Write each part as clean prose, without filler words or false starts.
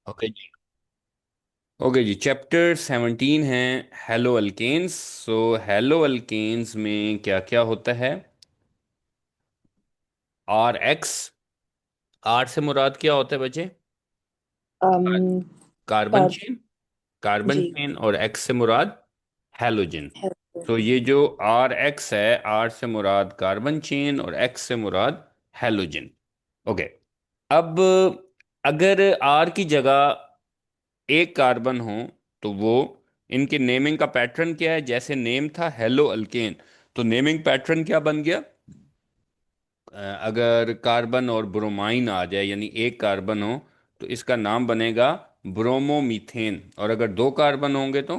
Okay जी। Okay जी, chapter 17 है halo alkanes. So halo alkanes में क्या क्या होता है? Are x. आर से मुराद क्या होता है बच्चे? अम कार्बन कार्ब चेन। कार्बन जी। चेन और एक्स से मुराद हेलोजन। है। तो ये जो आर एक्स है, आर से मुराद कार्बन चेन और एक्स से मुराद हेलोजन। ओके। अब अगर आर की जगह एक कार्बन हो तो वो, इनके नेमिंग का पैटर्न क्या है? जैसे नेम था हेलो अल्केन, तो नेमिंग पैटर्न क्या बन गया? अगर कार्बन और ब्रोमाइन आ जाए, यानी एक कार्बन हो, तो इसका नाम बनेगा ब्रोमोमीथेन। और अगर दो कार्बन होंगे तो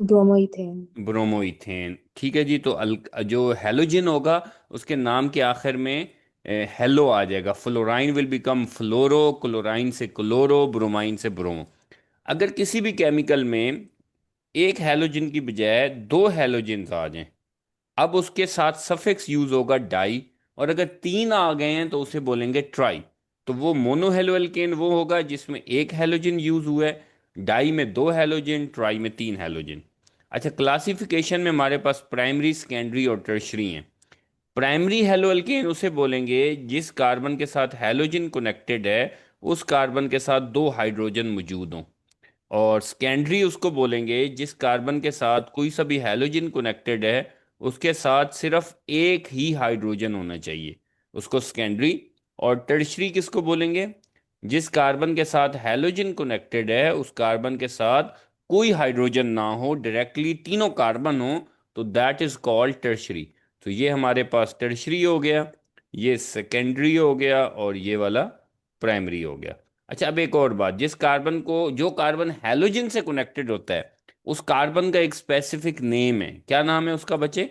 ब्रोमोइथेन। ब्रोमोइथेन। ठीक है जी। तो जो हेलोजन होगा, उसके नाम के आखिर में हेलो आ जाएगा। Fluorine will become fluoro, chlorine से क्लोरो, ब्रोमाइन से ब्रोमो। अगर किसी भी केमिकल में एक हैलोजन की बजाय दो हैलोजन्स आ जाएं, अब उसके साथ सफिक्स यूज होगा डाई। और अगर तीन आ गए हैं तो उसे बोलेंगे ट्राई। तो वो मोनोहेलोअल्केन वो होगा जिसमें एक हैलोजन यूज हुआ है, डाई में दो हैलोजन, ट्राई में तीन हैलोजन। अच्छा, क्लासिफिकेशन में हमारे पास प्राइमरी, सेकेंडरी और टर्शरी हैं। प्राइमरी हैलोअल्केन उसे बोलेंगे जिस कार्बन के साथ हैलोजन कनेक्टेड है, उस कार्बन के साथ दो हाइड्रोजन मौजूद हों। और सेकेंडरी उसको बोलेंगे जिस कार्बन के साथ कोई सा भी हैलोजन कनेक्टेड है, उसके साथ सिर्फ एक ही हाइड्रोजन होना चाहिए, उसको सेकेंडरी। और टर्शरी किसको बोलेंगे? जिस कार्बन के साथ हैलोजन कनेक्टेड है, उस कार्बन के साथ कोई हाइड्रोजन ना हो, डायरेक्टली तीनों कार्बन हो, तो दैट इज कॉल्ड टर्शरी। तो ये हमारे पास टर्शरी हो गया, ये सेकेंडरी हो गया, और ये वाला प्राइमरी हो गया। अच्छा, अब एक और बात, जिस कार्बन को, जो कार्बन हैलोजन से कनेक्टेड होता है, उस कार्बन का एक स्पेसिफिक नेम है। क्या नाम है उसका बच्चे?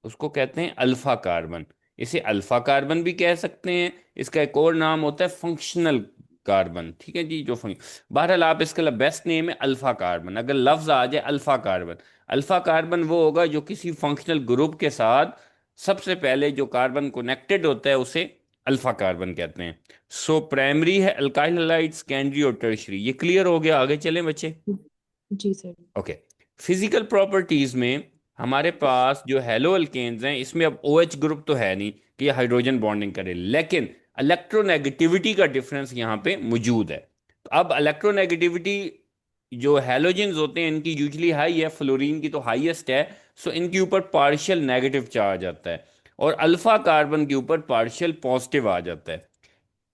उसको कहते हैं अल्फा कार्बन। इसे अल्फा कार्बन भी कह सकते हैं। इसका एक और नाम होता है फंक्शनल कार्बन। ठीक है जी, जो बहरहाल आप इसके लिए बेस्ट नेम है अल्फा कार्बन। अगर लफ्ज आ जाए अल्फा कार्बन, अल्फा कार्बन वो होगा जो किसी फंक्शनल ग्रुप के साथ सबसे पहले जो कार्बन कनेक्टेड होता है, उसे अल्फा कार्बन कहते हैं। सो प्राइमरी है अल्काइल हैलाइड, सेकेंडरी और टर्शरी। ये क्लियर हो गया? आगे चलें बच्चे। जी सर। ओके। फिजिकल प्रॉपर्टीज में हमारे पास जो हेलो अल्केन्स हैं, इसमें अब ओ एच ग्रुप तो है नहीं कि ये हाइड्रोजन बॉन्डिंग करे, लेकिन इलेक्ट्रोनेगेटिविटी का डिफरेंस यहाँ पे मौजूद है। तो अब इलेक्ट्रोनेगेटिविटी, जो हैलोजेंस होते हैं इनकी यूजली हाई है, फ्लोरीन की तो हाईएस्ट है। सो इनके ऊपर पार्शियल नेगेटिव चार्ज आता है, और अल्फा कार्बन के ऊपर पार्शियल पॉजिटिव आ जाता है।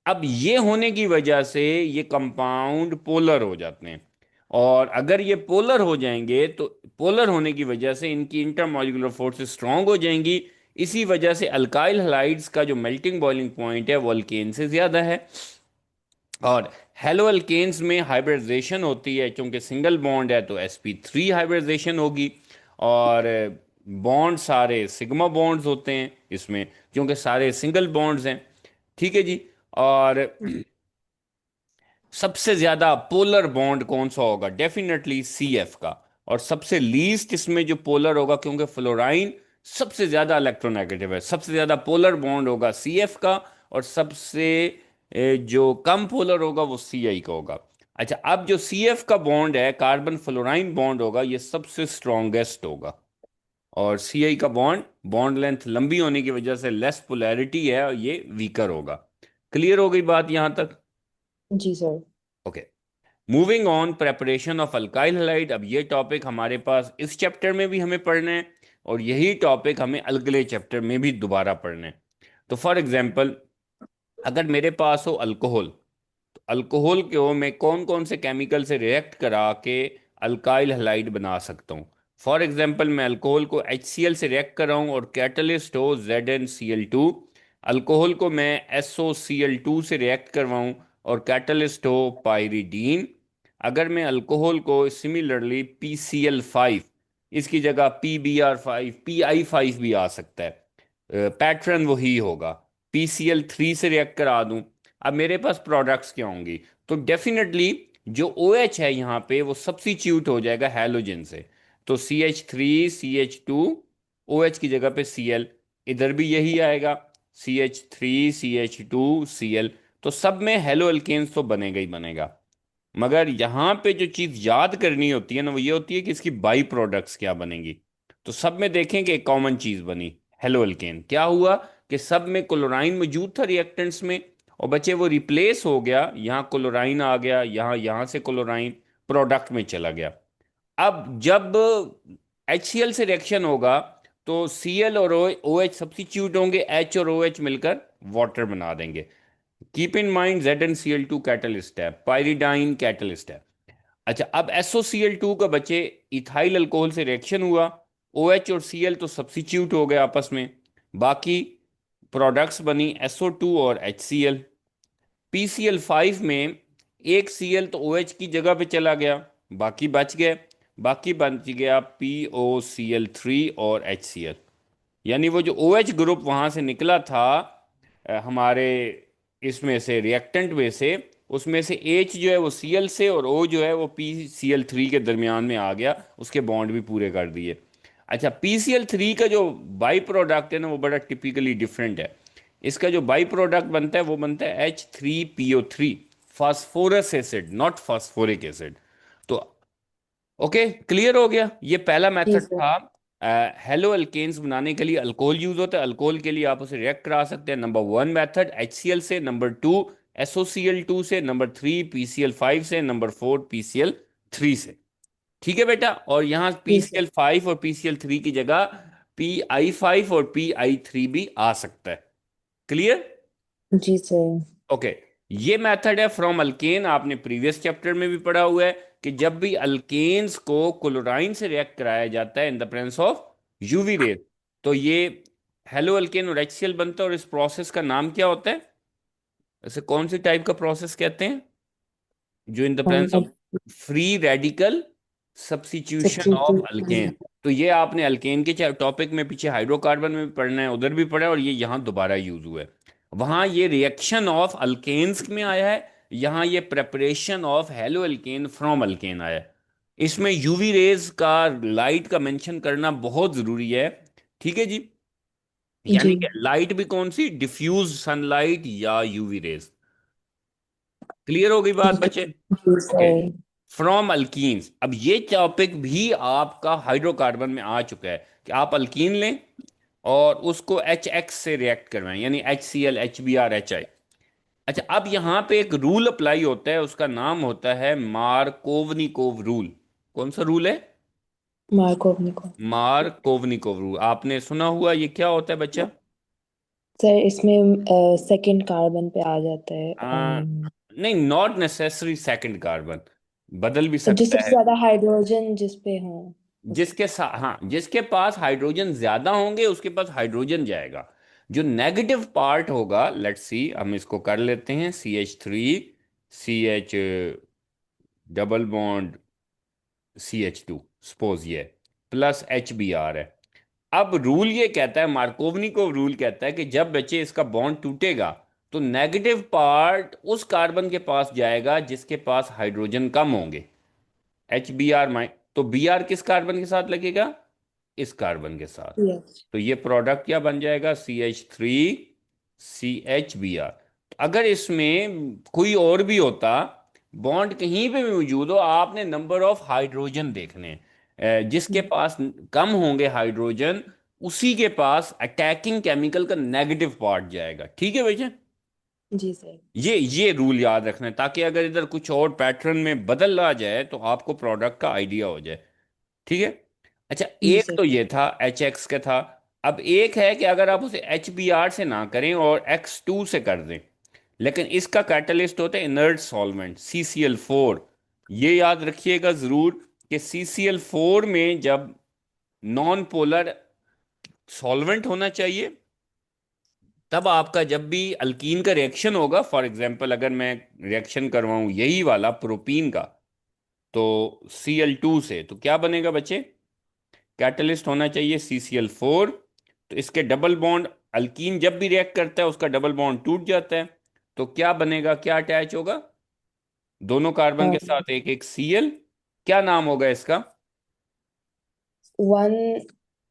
अब ये होने की वजह से ये कंपाउंड पोलर हो जाते हैं। और अगर ये पोलर हो जाएंगे तो पोलर होने की वजह से इनकी इंटरमॉलिक्यूलर फोर्सेस स्ट्रांग हो जाएंगी। इसी वजह से अल्काइल हलाइड्स का जो मेल्टिंग बॉइलिंग पॉइंट है वो अल्केन से ज्यादा है। और हेलो अल्केन्स में हाइब्रिडाइजेशन होती है, क्योंकि सिंगल बॉन्ड है तो sp3 हाइब्रिडाइजेशन होगी। और बॉन्ड सारे सिग्मा बॉन्ड्स होते हैं इसमें, क्योंकि सारे सिंगल बॉन्ड्स हैं। ठीक है जी। और सबसे ज्यादा पोलर बॉन्ड कौन सा होगा? डेफिनेटली सी एफ का। और सबसे लीस्ट इसमें जो पोलर होगा, क्योंकि फ्लोराइन सबसे ज्यादा इलेक्ट्रोनेगेटिव है, सबसे ज्यादा पोलर बॉन्ड होगा सी एफ का। और सबसे जो कम पोलर होगा वो सी आई का होगा। अच्छा, अब जो सी एफ का बॉन्ड है, कार्बन फ्लोराइन बॉन्ड होगा, ये सबसे स्ट्रॉन्गेस्ट होगा। और सी आई का बॉन्ड, बॉन्ड लेंथ लंबी होने की वजह से लेस पोलैरिटी है, और ये वीकर होगा। क्लियर हो गई बात यहां तक? जी sir. Okay. Moving on, preparation of alkyl halide. अब ये टॉपिक हमारे पास इस चैप्टर में भी हमें पढ़ना है, और यही टॉपिक हमें अगले चैप्टर में भी दोबारा पढ़ना है। तो फॉर एग्जांपल, अगर मेरे पास हो अल्कोहल, तो अल्कोहल को मैं कौन कौन से केमिकल से रिएक्ट करा के अल्काइल हैलाइड बना सकता हूँ? फॉर एग्जांपल, मैं अल्कोहल को HCl से रिएक्ट कर रहा हूँ और कैटलिस्ट हो ZnCl2। अल्कोहल को मैं SOCl2 से रिएक्ट करवाऊँ और कैटलिस्ट हो पायरीडीन। अगर मैं अल्कोहल को सिमिलरली PCl5, इसकी जगह PBr5, PI5 भी आ सकता है, पैटर्न वही होगा, PCl3 से रिएक्ट करा दूं। अब मेरे पास प्रोडक्ट्स क्या होंगी? तो डेफिनेटली जो OH है यहाँ पे वो सब्स्टिट्यूट हो जाएगा हैलोजन से। तो CH3 CH2, OH की जगह पे Cl, इधर भी यही आएगा, CH3 CH2 Cl। तो सब में हेलो अल्केन्स तो बनेगा ही बनेगा। मगर यहाँ पे जो चीज याद करनी होती है ना, वो ये होती है कि इसकी बाई प्रोडक्ट्स क्या बनेंगी। तो सब में देखें कि एक कॉमन चीज बनी, हेलो अल्केन। क्या हुआ कि सब में क्लोराइन मौजूद था रिएक्टेंट्स में, और बच्चे वो रिप्लेस हो गया, यहाँ क्लोराइन आ गया, यहाँ से क्लोराइन प्रोडक्ट में चला गया। अब जब HCl से रिएक्शन होगा तो Cl और OH सब्स्टिट्यूट होंगे, H और OH मिलकर वाटर बना देंगे। Keep in mind ZnCl2 catalyst है, पायरिडाइन कैटलिस्ट है। अच्छा, अब SOCl2 का बचे इथाइल अल्कोहल से रिएक्शन हुआ, OH और Cl तो सब्स्टिट्यूट हो गए आपस में, बाकी प्रोडक्ट्स बनी SO2 और HCl। PCl5 में एक Cl तो OH की जगह पे चला गया, बाकी बच गए, बाकी बच गया POCl3 और HCl। यानी वो जो OH ग्रुप वहां से निकला था हमारे इसमें से रिएक्टेंट में से, उसमें से H जो है वो Cl से और O जो है वो PCl3 के दरमियान में आ गया, उसके बॉन्ड भी पूरे कर दिए। अच्छा, PCl3 का जो बाई प्रोडक्ट है ना, वो बड़ा टिपिकली डिफरेंट है। इसका जो बाई प्रोडक्ट बनता है वो बनता है H3PO3, phosphorus acid, not phosphoric acid. तो ओके, क्लियर हो गया। ये पहला जी मेथड सर। था। हेलो अल्केन्स बनाने के लिए अल्कोहल यूज होता है, अल्कोहल के लिए आप उसे रिएक्ट करा सकते हैं। नंबर वन मेथड HCl से, नंबर टू SOCl2 से, नंबर थ्री PCl5 से, नंबर फोर PCl3 से। ठीक है बेटा, और यहाँ जी सर। PCl5 और PCl3 की जगह PI5 और PI3 भी आ सकता है। क्लियर? जी सर। ओके, ये मेथड है फ्रॉम अल्केन, आपने प्रीवियस चैप्टर में भी पढ़ा हुआ है कि जब भी अल्केन्स को क्लोराइन से रिएक्ट कराया जाता है in the presence of UV rays, तो ये हेलो अल्केन और HCl बनता है। और इस प्रोसेस का नाम क्या होता है? ऐसे कौन सी टाइप का प्रोसेस कहते हैं जो in the presence of free radical substitution of substitution. Alkane? तो ये आपने अल्केन के टॉपिक में पीछे हाइड्रोकार्बन में भी पढ़ना है, उधर भी पढ़ा है, और ये यहाँ दोबारा यूज हुआ है। वहां ये रिएक्शन ऑफ अल्केन्स में आया है, यहाँ ये preparation of hello alkane from alkane आया है। इसमें यूवी रेज का, लाइट का मेंशन करना बहुत जरूरी है। ठीक है जी? जी। यानी कि लाइट भी कौन सी, डिफ्यूज सनलाइट या यूवी रेज। क्लियर हो गई बात बच्चे? जी ओके, सर। From alkenes. अब ये टॉपिक भी आपका हाइड्रोकार्बन में आ चुका है कि आप अल्कीन लें और उसको HX से रिएक्ट करवाएं, यानी HCl, HBr, HI। अच्छा, अब यहाँ पे एक रूल अप्लाई होता है, उसका नाम होता है मार्कोवनिकोव रूल। कौन सा रूल है? मार्कोवनिको। मार्कोवनिकोव रूल आपने सुना हुआ, ये क्या होता है बच्चा? सर इसमें सेकंड कार्बन पे आ जाता है। आ, नहीं, नॉट नेसेसरी सेकंड कार्बन, बदल भी जो सकता सबसे है। ज्यादा हाइड्रोजन जिस पे हो उस। जिसके साथ, हाँ, जिसके पास हाइड्रोजन ज्यादा होंगे उसके पास हाइड्रोजन जाएगा। जो नेगेटिव पार्ट होगा, लेट्स सी, हम इसको कर लेते हैं CH3 CH double bond CH2, suppose ये प्लस HBr है। अब रूल ये कहता है, मार्कोवनी को रूल कहता है कि जब बच्चे इसका बॉन्ड टूटेगा तो नेगेटिव पार्ट उस कार्बन के पास जाएगा जिसके पास हाइड्रोजन कम होंगे, HBr माइ, तो Br किस कार्बन के साथ लगेगा? इस कार्बन के साथ। यस। तो ये प्रोडक्ट क्या बन जाएगा? CH3CHBr। अगर इसमें कोई और भी होता, बॉन्ड कहीं पे भी मौजूद हो, आपने नंबर ऑफ हाइड्रोजन देखने हैं। जिसके पास कम होंगे हाइड्रोजन, उसी के पास अटैकिंग केमिकल का नेगेटिव पार्ट जाएगा। ठीक है भैया? जी सर। ये रूल याद रखना है, ताकि अगर इधर कुछ और पैटर्न में बदल आ जाए तो आपको प्रोडक्ट का आइडिया हो जाए। ठीक है? अच्छा, जी एक सर। तो ये था HX का था। अब एक है कि अगर आप उसे HBr से ना करें और X2 से कर दें, लेकिन इसका कैटलिस्ट होता है इनर्ट सॉल्वेंट CCl4। ये याद रखिएगा जरूर कि CCl4 में जब नॉन पोलर सॉल्वेंट होना चाहिए, तब आपका जब भी अल्कीन का रिएक्शन होगा, फॉर एग्जांपल अगर मैं रिएक्शन करवाऊं यही वाला प्रोपीन का, तो Cl2 से, तो क्या बनेगा बच्चे? कैटलिस्ट होना चाहिए CCl4। तो इसके डबल बॉन्ड, अल्कीन जब भी रिएक्ट करता है उसका डबल बॉन्ड टूट जाता है, तो क्या बनेगा, क्या अटैच होगा? दोनों कार्बन के साथ एक एक Cl। क्या नाम होगा इसका? वन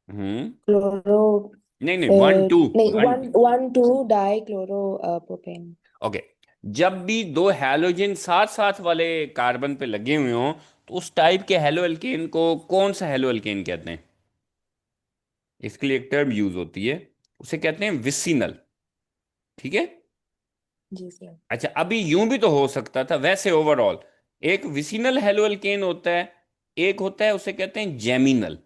हम्म, क्लोरो। नहीं नहीं, वन टू, नहीं, one. One one two die chloro propane. Okay, जब भी दो हैलोजन साथ साथ वाले कार्बन पे लगे हुए हों, तो उस टाइप के हेलो एल्केन को कौन सा हेलो एल्केन कहते हैं? इसके लिए एक टर्म यूज होती है, उसे कहते हैं विसिनल। ठीक है। जी सर। अच्छा, अभी यूं भी तो हो सकता था वैसे ओवरऑल। एक विसिनल हेलो एल्केन होता है, एक होता है उसे कहते हैं जेमिनल।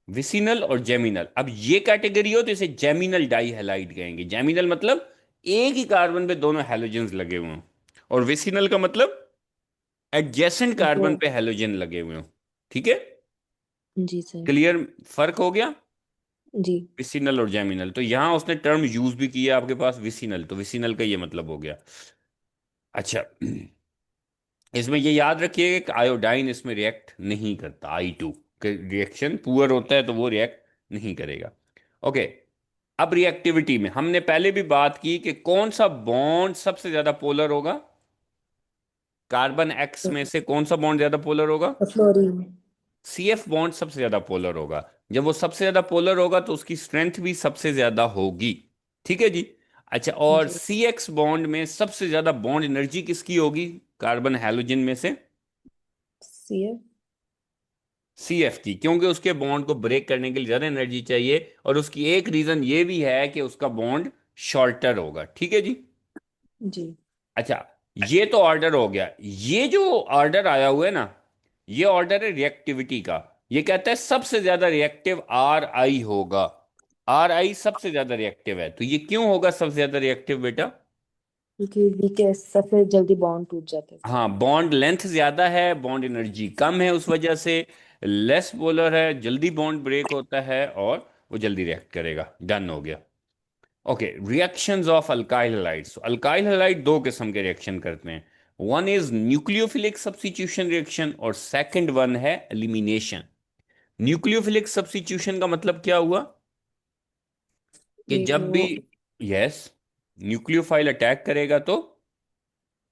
विसिनल और जेमिनल, अब ये कैटेगरी हो तो इसे जेमिनल डाई हैलाइड कहेंगे। जेमिनल मतलब एक ही कार्बन पे दोनों हैलोजन्स लगे हुए हों, और विसिनल का मतलब एडजेसेंट जो। कार्बन पे हैलोजन लगे हुए हों। ठीक है। जी सर। क्लियर? फर्क हो गया जी। विसिनल और जेमिनल। तो यहां उसने टर्म यूज भी किया आपके पास विसिनल, तो विसिनल का ये मतलब हो गया। अच्छा, इसमें ये याद रखिएगा कि आयोडाइन इसमें रिएक्ट नहीं करता, I2 के रिएक्शन पुअर होता है तो वो रिएक्ट नहीं करेगा। ओके। अब रिएक्टिविटी में हमने पहले भी बात की कि कौन सा बॉन्ड सबसे ज्यादा पोलर होगा। कार्बन एक्स में से कौन सा बॉन्ड ज्यादा पोलर होगा? फ्लोरीन। CF बॉन्ड सबसे ज्यादा पोलर होगा। जब वो सबसे ज्यादा पोलर होगा तो उसकी स्ट्रेंथ भी सबसे ज्यादा होगी। ठीक है जी। अच्छा, और जी। CX बॉन्ड में सबसे ज्यादा बॉन्ड एनर्जी किसकी होगी कार्बन हैलोजन में से? CF। CF की, क्योंकि उसके बॉन्ड को ब्रेक करने के लिए ज्यादा एनर्जी चाहिए, और उसकी एक रीजन ये भी है कि उसका बॉन्ड शॉर्टर होगा। ठीक है जी। जी। अच्छा, ये तो ऑर्डर हो गया। ये जो ऑर्डर आया हुआ है ना, ये ऑर्डर है रिएक्टिविटी का। ये कहता है सबसे ज्यादा रिएक्टिव RI होगा। RI सबसे ज्यादा रिएक्टिव है, तो ये क्यों होगा सबसे ज्यादा रिएक्टिव बेटा? क्योंकि वीकेस्ट सबसे जल्दी बॉन्ड टूट जाता है सर। हाँ, बॉन्ड लेंथ ज्यादा है, बॉन्ड एनर्जी कम है, उस वजह से लेस पोलर है, जल्दी बॉन्ड ब्रेक होता है और वो जल्दी रिएक्ट करेगा। डन हो गया। Okay, reactions of alkyl halides. Alkyl halide दो किस्म के रिएक्शन करते हैं। One is nucleophilic substitution reaction, और सेकंड वन है एलिमिनेशन। न्यूक्लियोफिलिक सब्स्टिट्यूशन का मतलब क्या हुआ? कि ये जब भी, वो। यस, न्यूक्लियोफाइल अटैक करेगा तो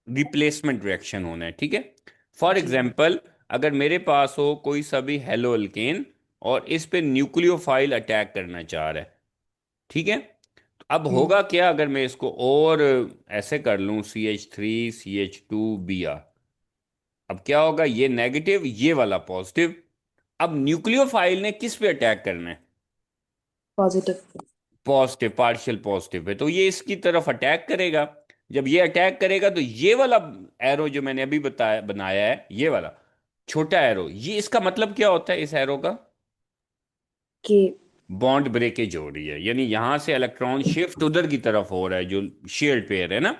रिप्लेसमेंट रिएक्शन होना है। ठीक है। For ji. एग्जाम्पल, अगर मेरे पास हो कोई सा भी हेलो अल्केन और इस पे न्यूक्लियोफाइल अटैक करना चाह रहा है, ठीक है, तो अब हम्म। होगा क्या अगर मैं इसको और ऐसे कर लूं, CH3 CH2 Br। अब क्या होगा, ये नेगेटिव, ये वाला पॉजिटिव। अब न्यूक्लियोफाइल ने किस पे अटैक करना है? Positive. Positive, partial positive pay, तो ये इसकी तरफ अटैक करेगा। जब ये अटैक करेगा तो ये वाला एरो जो मैंने अभी बताया बनाया है, ये वाला छोटा एरो, ये इसका मतलब क्या होता है इस एरो का? कि। बॉन्ड ब्रेकेज हो रही है, यानी यहां से इलेक्ट्रॉन शिफ्ट उधर की तरफ हो रहा है, जो शेयर्ड पेयर है ना।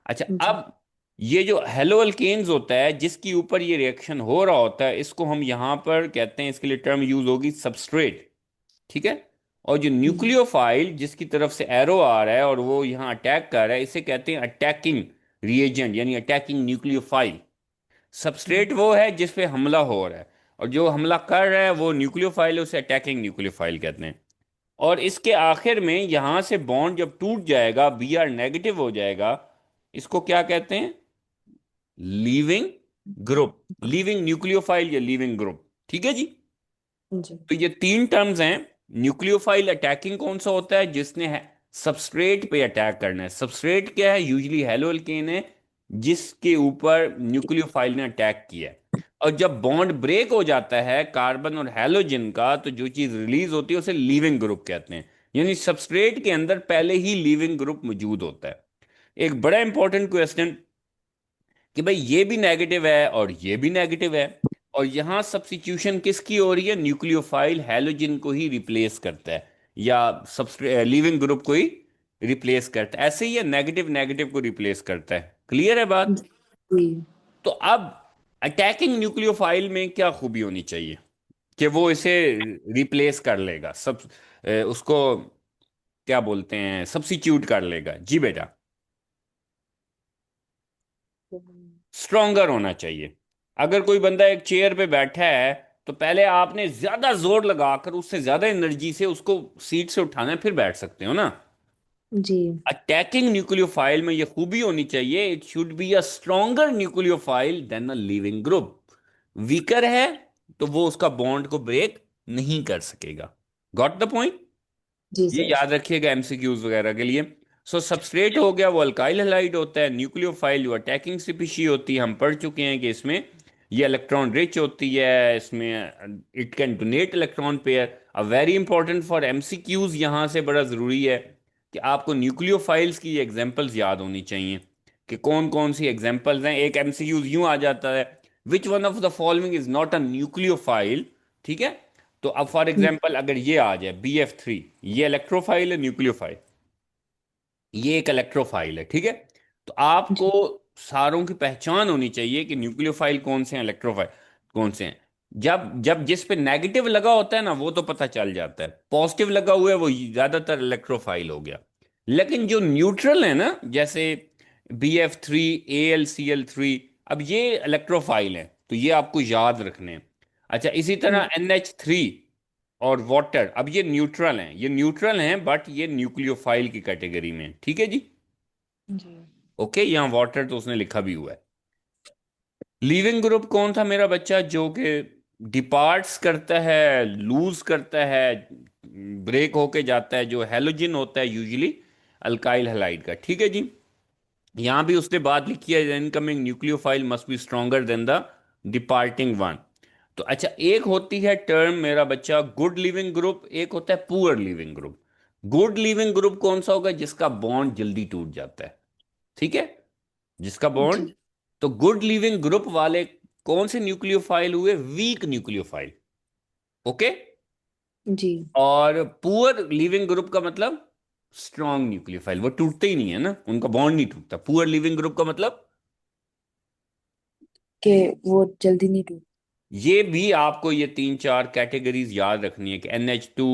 अच्छा, जी। अब ये जो हेलो अल्केन्स होता है जिसके ऊपर ये रिएक्शन हो रहा होता है, इसको हम यहां पर कहते हैं, इसके लिए टर्म यूज होगी सबस्ट्रेट। ठीक है। और जो जी। न्यूक्लियोफाइल जिसकी तरफ से एरो आ रहा है और वो यहां अटैक कर रहा है, इसे कहते हैं अटैकिंग रिएजेंट, यानी अटैकिंग न्यूक्लियोफाइल। सबस्ट्रेट हम्म। वो है जिस पे हमला हो रहा है, और जो हमला कर रहा है वो न्यूक्लियोफाइल है, उसे अटैकिंग न्यूक्लियोफाइल कहते हैं। और इसके आखिर में यहां से बॉन्ड जब टूट जाएगा, Br नेगेटिव हो जाएगा, इसको क्या कहते हैं? Leaving group. लीविंग न्यूक्लियोफाइल या लीविंग ग्रुप। ठीक है जी। जी। तो ये तीन टर्म्स हैं। न्यूक्लियोफाइल अटैकिंग कौन सा होता है? जिसने है सबस्ट्रेट पे अटैक करना है। सबस्ट्रेट क्या है? यूजली हेलो एल्केन है जिसके ऊपर न्यूक्लियोफाइल ने अटैक किया है। और जब बॉन्ड ब्रेक हो जाता है कार्बन और हैलोजन का, तो जो चीज रिलीज होती है उसे लीविंग ग्रुप कहते हैं। यानी सबस्ट्रेट के अंदर पहले ही लीविंग ग्रुप मौजूद होता है। एक बड़ा इंपॉर्टेंट क्वेश्चन कि भाई ये भी नेगेटिव है और ये भी नेगेटिव है, और यहां सब्स्टिट्यूशन किसकी हो रही है? न्यूक्लियोफाइल हैलोजन को ही रिप्लेस करता है, या सबस्ट्रे लिविंग ग्रुप को ही रिप्लेस करता है। ऐसे ही ये नेगेटिव नेगेटिव को रिप्लेस करता है। क्लियर है बात? जी। तो अब अटैकिंग न्यूक्लियोफाइल में क्या खूबी होनी चाहिए कि वो इसे रिप्लेस कर लेगा, उसको क्या बोलते हैं, सब्स्टिट्यूट कर लेगा? जी बेटा, स्ट्रोंगर होना चाहिए। अगर कोई बंदा एक चेयर पे बैठा है, तो पहले आपने ज्यादा जोर लगाकर उससे ज्यादा एनर्जी से उसको सीट से उठाना है, फिर बैठ सकते हो ना। जी अटैकिंग न्यूक्लियोफाइल में यह खूबी होनी चाहिए, it should be a stronger nucleophile than a leaving group. Weaker है तो वो उसका बॉन्ड को ब्रेक नहीं कर सकेगा। Got the point? जी ये सर। याद रखिएगा एमसीक्यूज वगैरह के लिए। सो सबस्ट्रेट हो गया, वो अल्काइल हैलाइड होता है। न्यूक्लियोफाइल जो अटैकिंग स्पीशी होती है, हम पढ़ चुके हैं कि इसमें ये इलेक्ट्रॉन रिच होती है, इसमें it can donate electron pair. A very important for MCQs, यहाँ से बड़ा ज़रूरी है कि आपको न्यूक्लियोफाइल्स की एग्जांपल्स याद होनी चाहिए कि कौन कौन सी एग्जांपल्स हैं। एक एमसीक्यूज यूं आ जाता है, which one of the following is not a nucleophile. ठीक है, तो अब फॉर एग्जांपल अगर ये आ जाए BF3, ये इलेक्ट्रोफाइल है, न्यूक्लियोफाइल, ये एक इलेक्ट्रोफाइल है। ठीक है, तो आपको जी। सारों की पहचान होनी चाहिए कि न्यूक्लियोफाइल कौन से हैं, इलेक्ट्रोफाइल कौन से हैं। जब जब जिस पे नेगेटिव लगा होता है ना, वो तो पता चल जाता है। पॉजिटिव लगा हुआ है वो ज्यादातर इलेक्ट्रोफाइल हो गया। लेकिन जो न्यूट्रल है ना, जैसे BF3, AlCl3, अब ये इलेक्ट्रोफाइल है, तो ये आपको याद रखने हैं। अच्छा, इसी तरह NH3 और वाटर, अब ये न्यूट्रल हैं, ये न्यूट्रल हैं बट ये न्यूक्लियोफाइल की कैटेगरी में हैं। ठीक है जी। जी। ओके, यहाँ वाटर तो उसने लिखा भी हुआ है। लीविंग ग्रुप कौन था मेरा बच्चा, जो कि डिपार्ट्स करता है, लूज करता है, ब्रेक होके जाता है, जो हेलोजन होता है यूजुअली अल्काइल हैलाइड का। ठीक है जी। यहां भी उसने बात लिखी है, incoming nucleophile must be stronger than the departing one. तो अच्छा, एक होती है टर्म मेरा बच्चा गुड लिविंग ग्रुप, एक होता है poor leaving group. Good leaving group कौन सा होगा, जिसका बॉन्ड जल्दी टूट जाता है। ठीक है, जिसका बॉन्ड। जी। तो गुड लिविंग ग्रुप वाले कौन से न्यूक्लियोफाइल हुए, वीक न्यूक्लियोफाइल। ओके। जी। और पुअर लिविंग ग्रुप का मतलब स्ट्रॉन्ग न्यूक्लियोफाइल, वो टूटते ही नहीं है ना, उनका बॉन्ड नहीं टूटता। पुअर लिविंग ग्रुप का मतलब, कि वो जल्दी नहीं टूट। ये भी आपको ये तीन चार कैटेगरीज याद रखनी है कि NH2,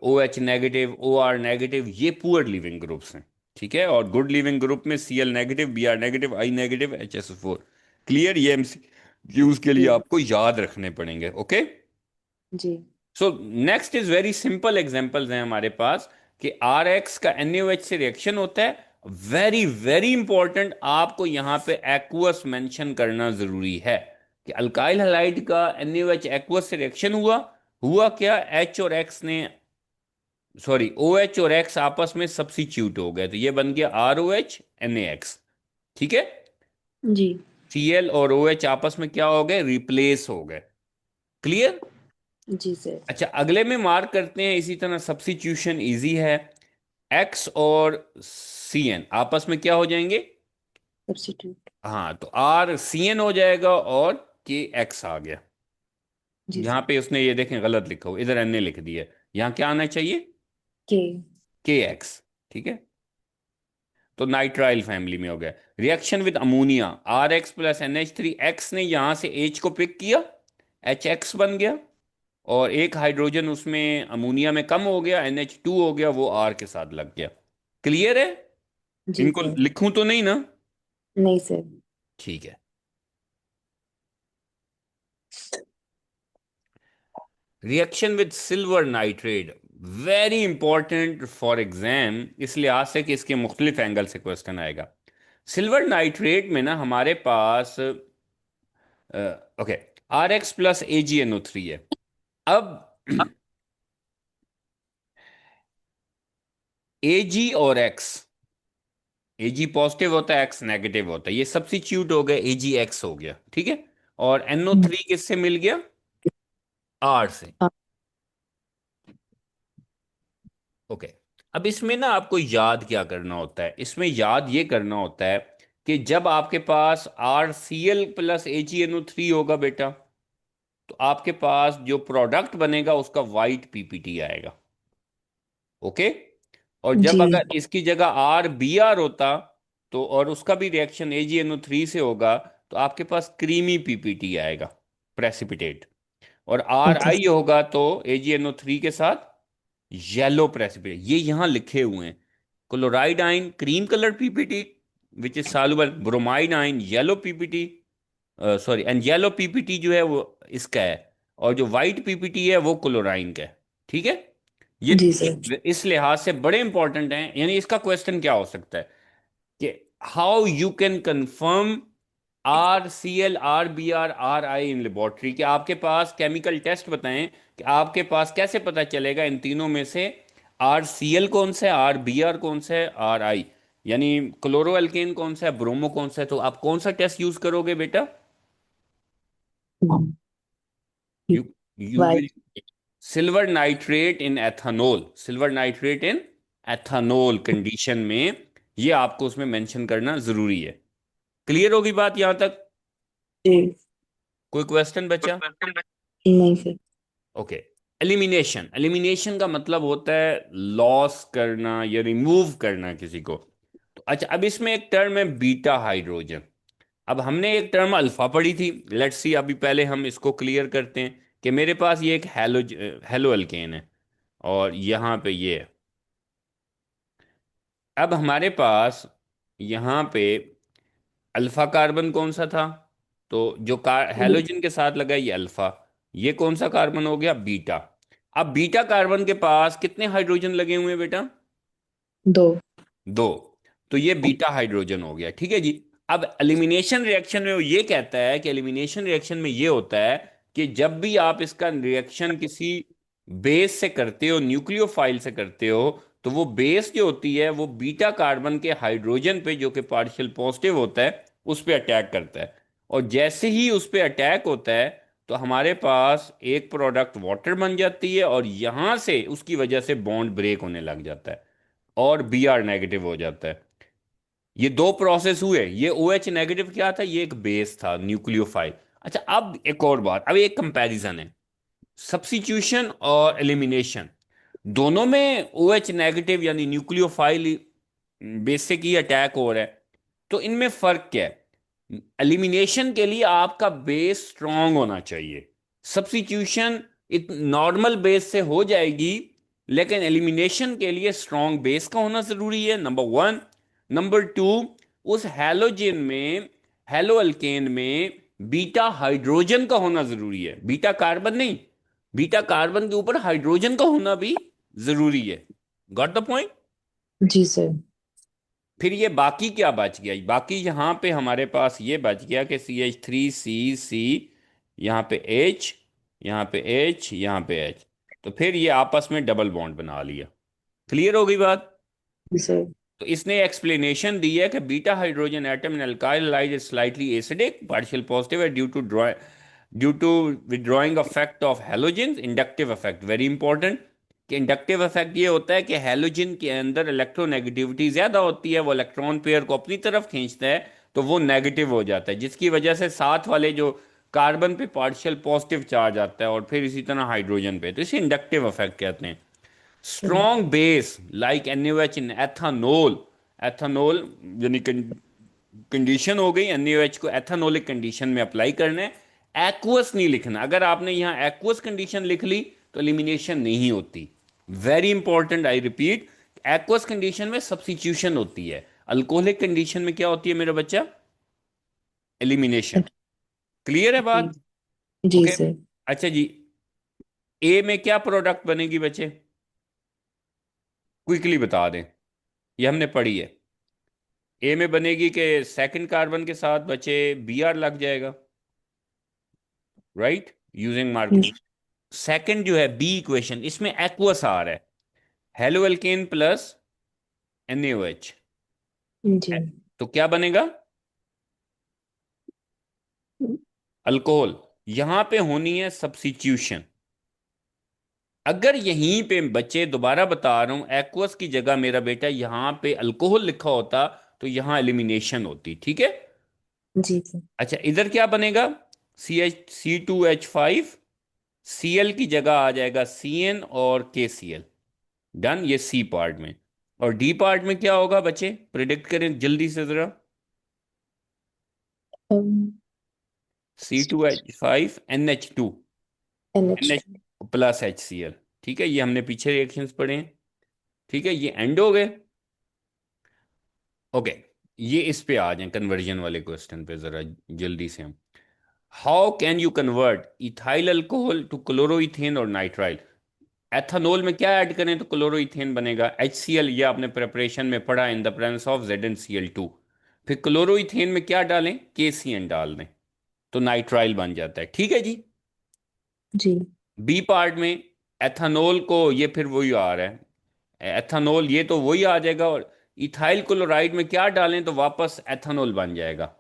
OH negative, OR negative, ये पुअर लिविंग ग्रुप्स हैं। ठीक है, और गुड लिविंग ग्रुप में Cl negative, Br negative, I negative, HSO4। Clear, ये MCQs के लिए जी। आपको याद रखने पड़ेंगे। ओके। जी। So next is very simple examples हैं हमारे पास कि RX का NaOH से रिएक्शन होता है। वेरी वेरी इंपॉर्टेंट, आपको यहां पे एक्वस मेंशन करना जरूरी है कि अल्काइल हैलाइड का NaOH एक्वस से रिएक्शन हुआ। हुआ क्या, H और X ने, सॉरी, OH और X आपस में सब्स्टिट्यूट हो गए, तो ये बन गया ROH NaX। ठीक है, जी। Cl और OH आपस में क्या हो गए, रिप्लेस हो गए। क्लियर। जी सर। अच्छा, अगले में मार्क करते हैं, इसी तरह सब्स्टिट्यूशन इजी है। X और Cn आपस में क्या हो जाएंगे, सब्स्टिट्यूट। हाँ, तो RCn हो जाएगा और KX आ गया। जी यहां सर। पे उसने ये देखें गलत लिखा हो, इधर Na लिख दिया, यहां क्या आना चाहिए, के। KX। ठीक है, तो नाइट्राइल फैमिली में हो गया। Reaction with ammonia, RX + NH3, X ने यहां से H को पिक किया, HX बन गया, और एक हाइड्रोजन उसमें अमोनिया में कम हो गया, NH2 हो गया, वो R के साथ लग गया। क्लियर है, जी इनको सर। लिखूं तो नहीं ना। नहीं सर। ठीक है। Reaction with silver nitrate, very important for exam, इस लिहाज से कि इसके मुख्तलिफ एंगल से क्वेश्चन आएगा। सिल्वर नाइट्रेट में ना हमारे पास, ओके, RX + AgNO3 है। अब Ag और X, Ag पॉजिटिव होता है, X नेगेटिव होता है, ये सब्स्टिट्यूट हो गए, AgX हो गया। ठीक है, और NO3 किससे मिल गया, R से। हाँ। ओके। अब इसमें ना आपको याद क्या करना होता है, इसमें याद ये करना होता है कि जब आपके पास RCl + AgNO3 होगा बेटा, तो आपके पास जो प्रोडक्ट बनेगा उसका वाइट PPT आएगा। ओके। और जब जी। अगर इसकी जगह RBr होता, तो और उसका भी रिएक्शन AgNO3 से होगा, तो आपके पास क्रीमी PPT आएगा, प्रेसिपिटेट। और ओके। RI होगा तो AgNO3 के साथ येलो प्रेसिपिटेट, ये यहां लिखे हुए हैं। Chloride ion cream colour PPT which is soluble, bromide ion yellow PPT, sorry, and yellow PPT जो है वो इसका है, और जो वाइट PPT है वो क्लोराइन का है। ठीक है, ये जी सर। इस लिहाज से बड़े इंपॉर्टेंट हैं। यानी इसका क्वेश्चन क्या हो सकता है कि how you can confirm RCl, RBr, RI in laboratory, कि आपके पास केमिकल टेस्ट बताएं कि आपके पास कैसे पता चलेगा इन तीनों में से आर सी एल कौन सा है, आर बी आर कौन सा है, आर आई, यानी क्लोरो अल्केन कौन सा है, ब्रोमो कौन सा है, तो आप कौन सा टेस्ट यूज करोगे बेटा? यू यू वाई। Will silver nitrate in ethanol, silver nitrate in ethanol condition में, ये आपको उसमें मेंशन करना जरूरी है। क्लियर होगी बात यहां तक? जी। कोई क्वेश्चन बचा? नहीं सर। ओके। एलिमिनेशन, एलिमिनेशन का मतलब होता है लॉस करना या रिमूव करना किसी को। तो अच्छा, अब इसमें एक टर्म है बीटा हाइड्रोजन। अब हमने एक टर्म अल्फा पढ़ी थी, लेट्स सी अभी पहले हम इसको क्लियर करते हैं कि मेरे पास ये एक हेलो अल्केन है और यहाँ पे ये है। अब हमारे पास यहाँ पे अल्फा कार्बन कौन सा था, तो जो कार हेलोजन के साथ लगा ये अल्फा, ये कौन सा कार्बन हो गया, बीटा। अब बीटा कार्बन के पास कितने हाइड्रोजन लगे हुए हैं बेटा? दो। दो। तो ये बीटा हाइड्रोजन हो गया, ठीक है जी। अब एलिमिनेशन रिएक्शन में वो ये कहता है कि एलिमिनेशन रिएक्शन में ये होता है कि जब भी आप इसका रिएक्शन किसी बेस से करते हो, न्यूक्लियोफाइल से करते हो, तो वो बेस जो होती है वो बीटा कार्बन के हाइड्रोजन पे जो कि पार्शियल पॉजिटिव होता है उस पे अटैक करता है। और जैसे ही उस पे अटैक होता है तो हमारे पास एक प्रोडक्ट वाटर बन जाती है और यहां से उसकी वजह से बॉन्ड ब्रेक होने लग जाता है और बी आर नेगेटिव हो जाता है। ये दो प्रोसेस हुए, ये ओ एच नेगेटिव क्या था, ये एक बेस था न्यूक्लियोफाइल। अच्छा, अब एक और बात, अब एक कंपैरिजन है, सब्स्टिट्यूशन और एलिमिनेशन, दोनों में ओ एच नेगेटिव यानी न्यूक्लियोफाइल बेसिक ही अटैक हो रहा है। तो इनमें फर्क क्या है? एलिमिनेशन के लिए आपका बेस स्ट्रांग होना चाहिए, सब्स्टिट्यूशन इत नॉर्मल बेस से हो जाएगी, लेकिन एलिमिनेशन के लिए स्ट्रांग बेस का होना जरूरी है, नंबर वन। नंबर टू, उस हैलोजन में, हेलो अल्केन में बीटा हाइड्रोजन का होना जरूरी है, बीटा कार्बन नहीं, बीटा कार्बन के ऊपर हाइड्रोजन का होना भी जरूरी है। Got the point? जी सर। फिर ये बाकी क्या बच गया, बाकी यहाँ पे हमारे पास ये बच गया कि सी एच थ्री सी सी, यहाँ पे एच, यहाँ पे एच, यहाँ पे एच, तो फिर ये आपस में डबल बॉन्ड बना लिया। क्लियर हो गई बात? जी सर। तो इसने एक्सप्लेनेशन दी है कि beta hydrogen atom in alkyl halides is slightly acidic, partial positive है due to withdrawing effect of halogens, inductive effect very important. कि इंडक्टिव इफेक्ट ये होता है कि हैलोजन के अंदर इलेक्ट्रोनेगेटिविटी ज्यादा होती है, वो इलेक्ट्रॉन पेयर को अपनी तरफ खींचता है, तो वो नेगेटिव हो जाता है, जिसकी वजह से साथ वाले जो कार्बन पे पार्शियल पॉजिटिव चार्ज आता है और फिर इसी तरह हाइड्रोजन पे, तो इसे इंडक्टिव इफेक्ट कहते हैं। हम्म। स्ट्रॉन्ग बेस लाइक NaOH इन एथानोल, एथानोल यानी कंडीशन हो गई, NaOH को एथानोलिक कंडीशन में अप्लाई करना है, एक्वस नहीं लिखना। अगर आपने यहां एक्वस कंडीशन लिख ली तो एलिमिनेशन नहीं होती। Very important, I repeat, aqueous condition में सब्स्टिट्यूशन होती है, अल्कोहलिक कंडीशन में क्या होती है मेरा बच्चा, एलिमिनेशन। क्लियर है जी। बात? जी ओके। सर। अच्छा जी, ए में क्या प्रोडक्ट बनेगी बच्चे, क्विकली बता दें, ये हमने पढ़ी है। ए में बनेगी कि सेकंड कार्बन के साथ बचे बी आर लग जाएगा, राइट, यूजिंग मार्किंग। सेकंड जो है बी इक्वेशन, इसमें एक्वस आ रहा है, हेलो एल्केन प्लस NaOH, जी। तो क्या बनेगा, अल्कोहल। यहां पे होनी है सब्स्टिट्यूशन। अगर यहीं पे बच्चे, दोबारा बता रहा हूं, एक्वस की जगह मेरा बेटा यहां पे अल्कोहल लिखा होता तो यहां एलिमिनेशन होती, ठीक है। जी सर। अच्छा, इधर क्या बनेगा, C2H5, Cl की जगह आ जाएगा Cn और KCl। डन, ये सी पार्ट में। और डी पार्ट में क्या होगा बच्चे, प्रिडिक्ट करें जल्दी से जरा। C2H5 NH2, NH। NH plus HCl, ठीक है, ये हमने पीछे रिएक्शंस पढ़े हैं, ठीक है, ये एंड हो गए। ओके, ये इस पे आ जाए कन्वर्जन वाले क्वेश्चन पे जरा जल्दी से हम। How can you convert ethyl alcohol to chloroethane और नाइट्राइल? एथानोल में क्या ऐड करें तो क्लोरोइथेन बनेगा, HCl, ये आपने प्रिपरेशन में पढ़ा, in the presence of ZnCl2। फिर क्लोरोइथेन में क्या डालें, KCN डाल दें, तो नाइट्राइल बन जाता है, ठीक है जी। जी। बी पार्ट में एथानोल को, ये फिर वही आ रहा है, एथानॉल, ये तो वही आ जाएगा। और इथाइल क्लोराइड में क्या डालें तो वापस एथानॉल बन जाएगा?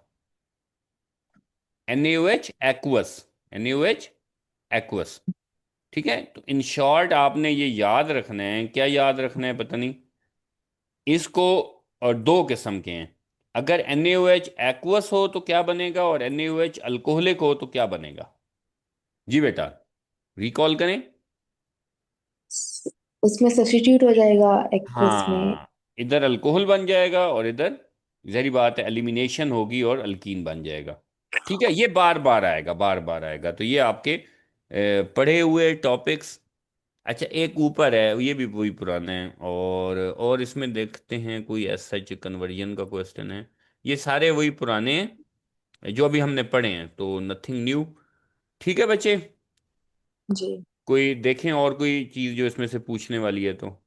NaOH aqueous, NaOH aqueous. ठीक है, तो इन शॉर्ट आपने ये याद रखना है, क्या याद रखना है पता नहीं इसको। और दो किस्म के हैं। अगर NaOH एक्वस हो तो क्या बनेगा, और NaOH अल्कोहलिक हो तो क्या बनेगा? जी बेटा, रिकॉल करें। उसमें सब्स्टिट्यूट हो जाएगा एक्वस में। हाँ, इधर अल्कोहल बन जाएगा और इधर जहरी बात है एलिमिनेशन होगी और अल्कीन बन जाएगा। ठीक है, ये बार बार आएगा, बार बार आएगा, तो ये आपके पढ़े हुए टॉपिक्स। अच्छा, एक ऊपर है, ये भी वही पुराना है, और इसमें देखते हैं कोई ऐसा सच कन्वर्जन का क्वेश्चन है। ये सारे वही पुराने हैं जो अभी हमने पढ़े हैं, तो नथिंग न्यू। ठीक है बच्चे, जी। कोई देखें और कोई चीज़ जो इसमें से पूछने वाली है तो।